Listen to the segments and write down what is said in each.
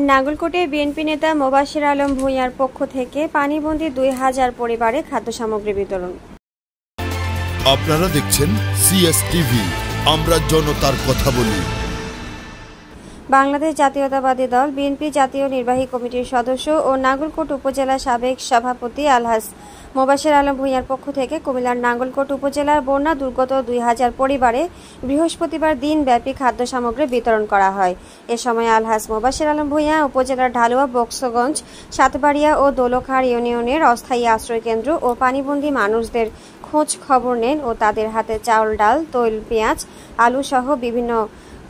নাঙ্গলকোটে BNP নেতা মোবাশ্বের আলম ভূঁইয়ার পক্ষ থেকে পানিবন্দী ২,০০০ পরিবারে খাদ্য সামগ্রী বিতরণ। আপনারা দেখছেন সিএসটিভি, আমরা জনতার কথা বলি। বাংলাদেশ জাতীয়তাবাদী দল বিএনপি জাতীয় নির্বাহী কমিটির সদস্য ও নাঙ্গলকোট উপজেলা সাবেক সভাপতি আলহাজ মোবাশ্বের আলম ভূঁইয়ার পক্ষ থেকে কুমিল্লার নাঙ্গলকোট উপজেলার বন্যা দুর্গত ২,০০০ পরিবারে বৃহস্পতিবার দিনব্যাপী খাদ্য সামগ্রী বিতরণ করা হয়। এ সময় আলহাজ মোবাশ্বের আলম ভূঁইয়া উপজেলার ঢালুয়া, বক্সগঞ্জ, সাতবাড়িয়া ও দোলখার ইউনিয়নের অস্থায়ী আশ্রয়কেন্দ্র ও পানিবন্দী মানুষদের খোঁজ খবর নেন ও তাদের হাতে চাউল, ডাল, তৈল, পেঁয়াজ, আলু সহ বিভিন্ন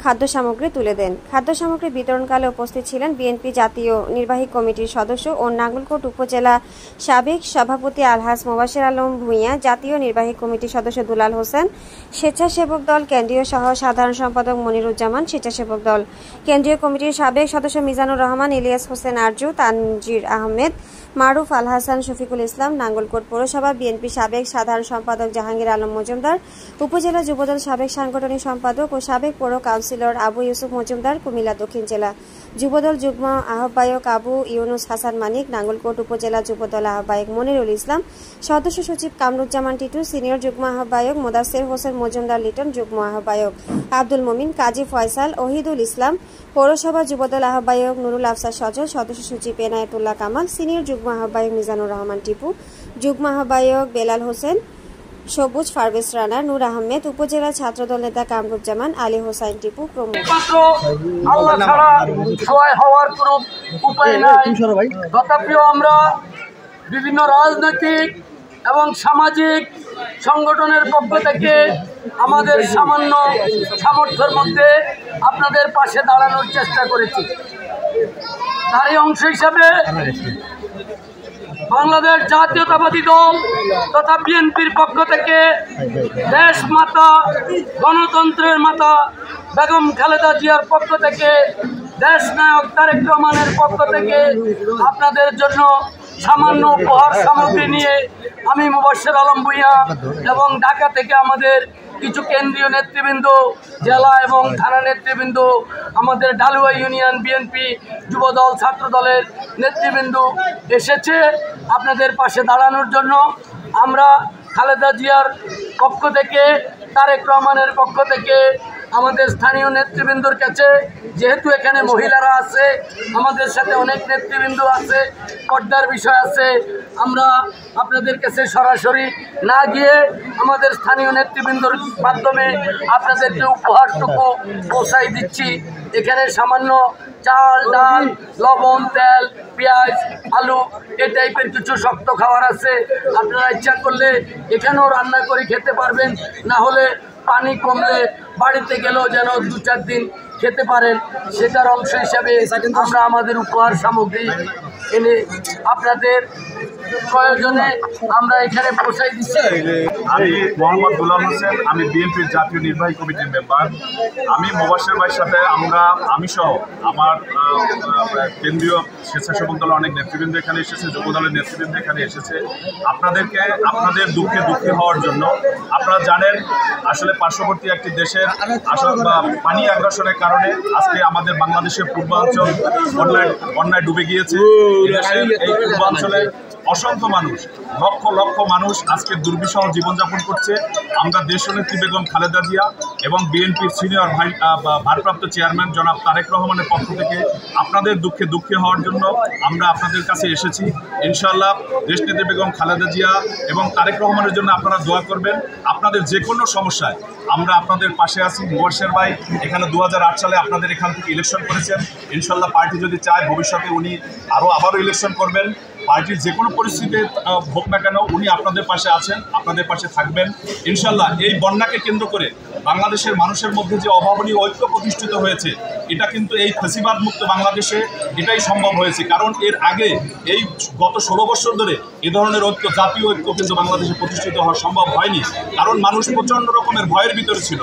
খাদ্য সামগ্রী তুলে দেন। খাদ্য সামগ্রী বিতরণকালে উপস্থিত ছিলেন বিএনপি জাতীয় নির্বাহী কমিটির সদস্য ও নাঙ্গলকোট উপজেলা সাবেক সভাপতি আলহাজ মোবাশ্বের আলম ভূঁইয়া, জাতীয় নির্বাহী কমিটির সদস্য দুলাল হোসেন, স্বেচ্ছাসেবক দল কেন্দ্রীয় সহ সাধারণ সম্পাদক মনিরুজ্জামান, স্বেচ্ছাসেবক দল কেন্দ্রীয় কমিটির সাবেক সদস্য মিজানুর রহমান, ইলিয়াস হোসেন আরজু, তানজির আহমেদ, মারুফ আল হাসান, শফিকুল ইসলাম, নাঙ্গলকোট পৌরসভা বিএনপি সাবেক সাধারণ সম্পাদক জাহাঙ্গীর আলম মজুমদার, উপজেলা যুবদল সাবেক সাংগঠনিক সম্পাদক ও সাবেক পৌর কাউন্সিলর আবু ইউসুফ মজুমদার, কুমিল্লা দক্ষিণ জেলা যুবদল যুগ্ম আহ্বায়ক আবু ইউনুস হাসান মানিক, নাঙ্গলকোট উপজেলা যুবদল আহ্বায়ক মনিরুল ইসলাম, সদস্য সচিব কামরুজ্জামান টিটু, সিনিয়র যুগ্ম আহ্বায়ক মোদাসের হোসেন মজুমদার লিটন, যুগ্ম আহ্বায়ক আব্দুল মমিন, কাজী ফয়সাল, ওহিদুল ইসলাম, পৌরসভা যুবদল আহ্বায়ক নুরুল আফসার সজল, সদস্য সচিব এনায়েতুল্লাহ কামাল, সিনিয়র যুগ্ম আহ্বায়ক মিজানুর রহমান টিপু, যুগ্ম আহ্বায়ক বেলাল হোসেন, সবুজ, পারভেজ রানা, নূর আহমেদ, উপজেলা ছাত্রদল নেতা কামরুজ্জামান, আলী হোসাইন টিপু প্রমুখ। তথাপিও আমরা বিভিন্ন রাজনৈতিক এবং সামাজিক সংগঠনের পক্ষ থেকে আমাদের সামান্য সামর্থ্যের মধ্যে আপনাদের পাশে দাঁড়ানোর চেষ্টা করেছি। তারই অংশ হিসাবে বাংলাদেশ জাতীয়তাবাদী দল তথা বিএনপির পক্ষ থেকে দেশ মাতা, গণতন্ত্রের মাতা বেগম খালেদা জিয়ার পক্ষ থেকে, দেশ নায়ক তারেক রহমানের পক্ষ থেকে আপনাদের জন্য সামান্য উপহার সামগ্রী নিয়ে আমি মোবাশ্বের আলম ভূঁইয়া এবং ঢাকা থেকে আমাদের কিছু কেন্দ্রীয় নেতৃবৃন্দ, জেলা এবং থানা নেতৃবৃন্দ, আমাদের ঢালুয়া ইউনিয়ন বিএনপি যুবদল ছাত্রদলের নেতৃবৃন্দ এসেছে আপনাদের পাশে দাঁড়ানোর জন্য। আমরা খালেদা জিয়ার পক্ষ থেকে, তারেক রহমানের পক্ষ থেকে, আমাদের স্থানীয় নেতৃবৃন্দর কাছে, যেহেতু এখানে মহিলারা আছে, আমাদের সাথে অনেক নেতৃবৃন্দ আছে, পর্দার বিষয় আছে, আমরা আপনাদের কাছে সরাসরি না গিয়ে আমাদের স্থানীয় নেতৃবৃন্দর মাধ্যমে আপনাদেরকে উপহারটুকু পৌঁছাই দিচ্ছি। এখানে সামান্য চাল, ডাল, লবণ, তেল, পেঁয়াজ, আলু এই টাইপের কিছু শক্ত খাবার আছে। আপনারা ইচ্ছা করলে এখানেও রান্না করে খেতে পারবেন, না হলে পানি কমলে বাড়িতে গেলেও যেন 2-4 দিন খেতে পারেন, সেটার অংশ হিসাবে আমরা আমাদের উপহার সামগ্রী এনে আপনাদের প্রয়োজনে আমরা এখানে পৌঁছাই দিচ্ছি। আমি মোহাম্মদ দুলাল হোসেন, আমি বিএনপির জাতীয় নির্বাহী কমিটির মেম্বার। আমি মোবাশ্বের ভাইয়ের সাথে আমি সহ আমার কেন্দ্রীয় স্বেচ্ছাসেবক দলের অনেক নেতৃবৃন্দ এখানে এসেছে, যুবদলের নেতৃবৃন্দ এখানে এসেছে আপনাদেরকে আপনাদের দুঃখে হওয়ার জন্য। আপনারা জানেন আসলে পার্শ্ববর্তী একটি দেশের আসলে পানি আগ্রাসনের কারণে আজকে আমাদের বাংলাদেশের পূর্বাঞ্চল বন্যায় ডুবে গিয়েছে। এই পূর্বাঞ্চলে অসংখ্য মানুষ, লক্ষ লক্ষ মানুষ আজকে দুর্বিষহ জীবনযাপন করছে। আমরা দেশনেত্রী বেগম খালেদা জিয়া এবং বিএনপির সিনিয়র ভারপ্রাপ্ত চেয়ারম্যান জনাব তারেক রহমানের পক্ষ থেকে আপনাদের দুঃখে হওয়ার জন্য আমরা আপনাদের কাছে এসেছি। ইনশাআল্লাহ দেশনেত্রী বেগম খালেদা জিয়া এবং তারেক রহমানের জন্য আপনারা দোয়া করবেন। আপনাদের যে কোনো সমস্যায় আমরা আপনাদের পাশে আছি। মোবাশ্বের ভাই এখানে 2008 সালে আপনাদের এখান থেকে ইলেকশন করেছেন। ইনশাআল্লাহ পার্টি যদি চায় ভবিষ্যতে উনি আবারও ইলেকশন করবেন। পার্টির যে কোনো পরিস্থিতিতে হোক না কেন উনি আপনাদের পাশে আছেন, আপনাদের পাশে থাকবেন ইনশাআল্লাহ। এই বন্যাকে কেন্দ্র করে বাংলাদেশের মানুষের মধ্যে যে অভাবনীয় ঐক্য প্রতিষ্ঠিত হয়েছে, এটা কিন্তু এই ফ্যাসিবাদ মুক্ত বাংলাদেশে এটাই সম্ভব হয়েছে। কারণ এর আগে এই গত 16 বছর ধরে এ ধরনের ঐক্য, জাতীয় ঐক্য কিন্তু বাংলাদেশে প্রতিষ্ঠিত হওয়া সম্ভব হয়নি। কারণ মানুষ প্রচণ্ড রকমের ভয়ের ভিতরে ছিল।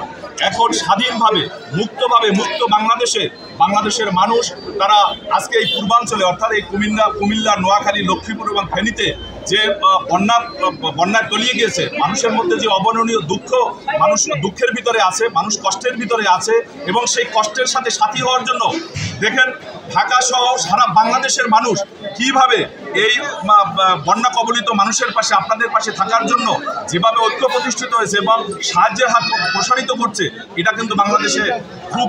এখন স্বাধীনভাবে মুক্ত বাংলাদেশের মানুষ তারা আজকে এই পূর্বাঞ্চলে অর্থাৎ এই কুমিল্লা, নোয়াখালী, লক্ষ্মীপুর এবং ফেনীতে যে বন্যায় তলিয়ে গিয়েছে, মানুষের মধ্যে যে অবর্ণনীয় দুঃখ, মানুষ দুঃখের ভিতরে আছে, মানুষ কষ্টের ভিতরে আছে, এবং সেই কষ্টের সাথে সাথী হওয়ার জন্য দেখেন ঢাকা সহ সারা বাংলাদেশের মানুষ কিভাবে এই বন্যা কবলিত মানুষের পাশে, আপনাদের পাশে থাকার জন্য যেভাবে ঐক্য প্রতিষ্ঠিত হয়েছে এবং সাহায্যের হাত প্রসারিত করছে, এটা কিন্তু বাংলাদেশে খুব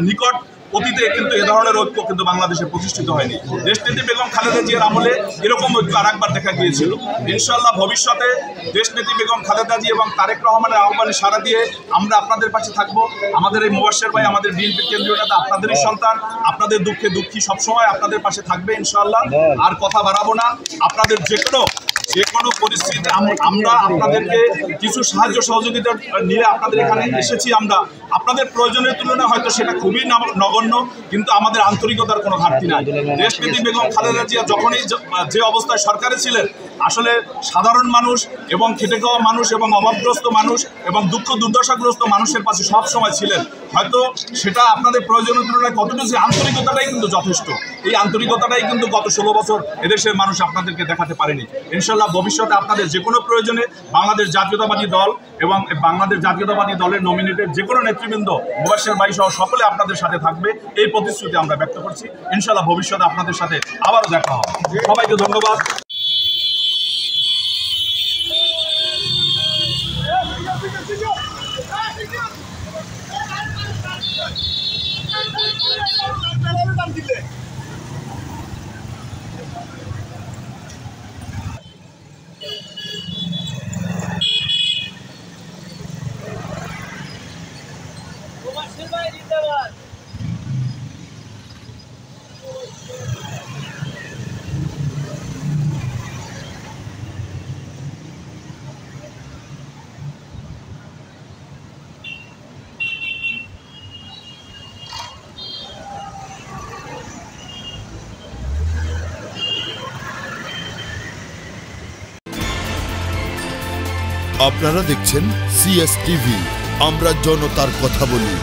নিকট অতীতে কিন্তু এ ধরনের ঐক্য কিন্তু বাংলাদেশে প্রতিষ্ঠিত হয়নি। দেশনেত্রী বেগম খালেদা জিয়ার আমলে এরকম ঐক্য আরেকবার দেখা গিয়েছিল। ইনশাআল্লাহ ভবিষ্যতে দেশনেত্রী বেগম খালেদা জি এবং তারেক রহমানের আহ্বানে সাড়া দিয়ে আমরা আপনাদের পাশে থাকবো। আমাদের এই মোবাশ্বের ভাই, আমাদের বিএনপির কেন্দ্রীয় নেতা, আপনাদেরই সন্তান, আপনাদের দুঃখে দুঃখী সবসময় আপনাদের পাশে থাকবে ইনশাআল্লাহ। আর কথা বাড়াবো না, আপনাদের যে কোনো পরিস্থিতিতে আমরা আপনাদেরকে কিছু সাহায্য সহযোগিতা নিয়ে আপনাদের এখানে এসেছি। আমরা আপনাদের প্রয়োজনের তুলনায় হয়তো সেটা খুবই নগণ্য, কিন্তু আমাদের আন্তরিকতার কোনো ঘাটতি নাই। দেশনেত্রী বেগম খালেদা জিয়া যখনই যে অবস্থায় সরকারে ছিলেন, আসলে সাধারণ মানুষ এবং খেটে খাওয়া মানুষ এবং অভাবগ্রস্ত মানুষ এবং দুঃখ দুর্দশাগ্রস্ত মানুষের পাশে সব সময় ছিলেন। হয়তো সেটা আপনাদের প্রয়োজনের তুলনায় কতটুকু, যে আন্তরিকতাটাই কিন্তু যথেষ্ট। এই আন্তরিকতাটাই কিন্তু গত 16 বছর এদেশের মানুষ আপনাদেরকে দেখাতে পারেনি। ইনশাআল্লাহ ভবিষ্যতে আপনাদের যে কোনো প্রয়োজনে বাংলাদেশ জাতীয়তাবাদী দল এবং বাংলাদেশ জাতীয়তাবাদী দলের নমিনেটেড যে কোনো নেতৃবৃন্দ, মোবাশ্বের ভাই সহ সকলে আপনাদের সাথে থাকবে, এই প্রতিশ্রুতি আমরা ব্যক্ত করছি। ইনশাআল্লাহ ভবিষ্যতে আপনাদের সাথে আবারও দেখা হবে। সবাইকে ধন্যবাদ। আপনারা দেখছেন সিএস টিভি, আমরা জনতার কথা বলি।